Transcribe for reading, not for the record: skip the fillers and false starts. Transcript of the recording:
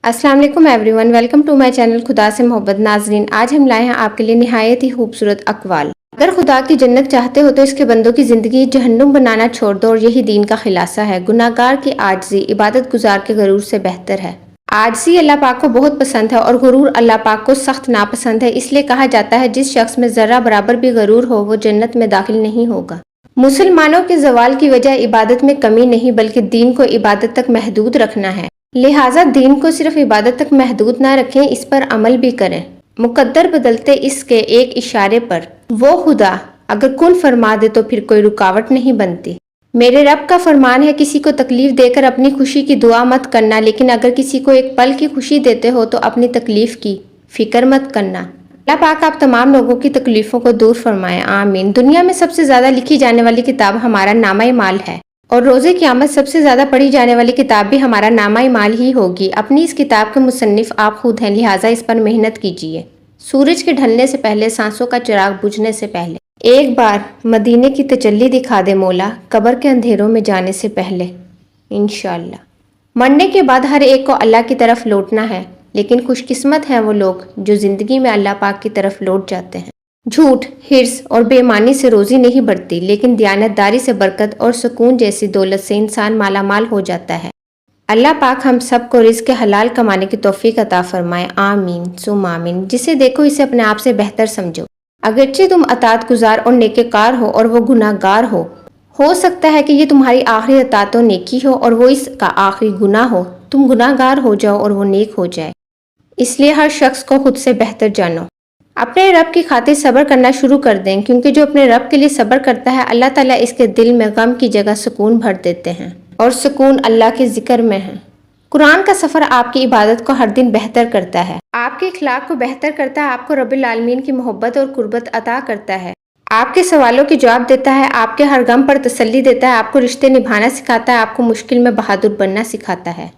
अस्सलाम वालेकुम everyone, welcome to my channel खुदा से मोहब्बत। नाजरीन, आज हम लाए हैं आपके लिए निहायत ही खूबसूरत अक़वाल। अगर खुदा की जन्नत चाहते हो तो इसके बंदों की ज़िंदगी जहन्नुम बनाना छोड़ दो, और यही दीन का खिलासा है। गुनाहगार की आजिज़ी इबादत गुजार के गरूर से बेहतर है। आजिज़ी अल्लाह पाक को बहुत पसंद है और गुरूर अल्लाह पाक को सख्त नापसंद है। इसलिए कहा जाता है जिस शख्स में ज़र्रा बराबर भी गरूर हो वो जन्नत में दाखिल नहीं होगा। मुसलमानों के ज़वाल की वजह इबादत में कमी नहीं बल्कि दीन को इबादत तक महदूद रखना है। लिहाजा दीन को सिर्फ इबादत तक महदूद ना रखें, इस पर अमल भी करें। मुकद्दर बदलते इसके एक इशारे पर। वो खुदा अगर कुन फरमा दे तो फिर कोई रुकावट नहीं बनती। मेरे रब का फरमान है, किसी को तकलीफ देकर अपनी खुशी की दुआ मत करना, लेकिन अगर किसी को एक पल की खुशी देते हो तो अपनी तकलीफ की फिक्र मत करना। अल्लाह पाक आप तमाम लोगों की तकलीफों को दूर फरमाए, आमीन। दुनिया में सबसे ज्यादा लिखी जाने वाली किताब हमारा नामा माल है, और रोज़े क़यामत सबसे ज़्यादा पढ़ी जाने वाली किताब भी हमारा नामा माल ही होगी। अपनी इस किताब के मुसन्निफ आप खुद हैं, लिहाजा इस पर मेहनत कीजिए। सूरज के ढलने से पहले, सांसों का चिराग बुझने से पहले, एक बार मदीने की तजल्ली दिखा दे मौला, कब्र के अंधेरों में जाने से पहले, इंशाअल्लाह। मरने के बाद हर एक को अल्लाह की तरफ लौटना है, लेकिन खुशकिस्मत हैं वो लोग जो ज़िंदगी में अल्लाह पाक की तरफ लौट जाते हैं। झूठ, हिर्स और बेईमानी से रोज़ी नहीं बढ़ती, लेकिन दियानतदारी से बरकत और सुकून जैसी दौलत से इंसान मालामाल हो जाता है। अल्लाह पाक हम सब को रिज़्क़ हलाल कमाने की तौफीक अता फरमाए, आमीन सुम आमीन। जिसे देखो इसे अपने आप से बेहतर समझो। अगरचे तुम अतात गुजार और नेकेकार हो और वो गुनाहगार हो सकता है कि ये तुम्हारी आखिरी अतात व नेकी हो और वो इसका आखिरी गुनाह हो। तुम गुनाहगार हो जाओ और वो नेक हो जाए। इसलिए हर शख्स को खुद से बेहतर जानो। अपने रब की खातिर सब्र करना शुरू कर दें, क्योंकि जो अपने रब के लिए सब्र करता है अल्लाह ताला इसके दिल में गम की जगह सुकून भर देते हैं, और सुकून अल्लाह के जिक्र में है। कुरान का सफ़र आपकी इबादत को हर दिन बेहतर करता है, आपके इखलाक को बेहतर करता है, आपको रब्बिल आलमीन की मोहब्बत और कुर्बत अता करता है, आपके सवालों के जवाब देता है, आपके हर गम पर तसल्ली देता है, आपको रिश्ते निभाना सिखाता है, आपको मुश्किल में बहादुर बनना सिखाता है।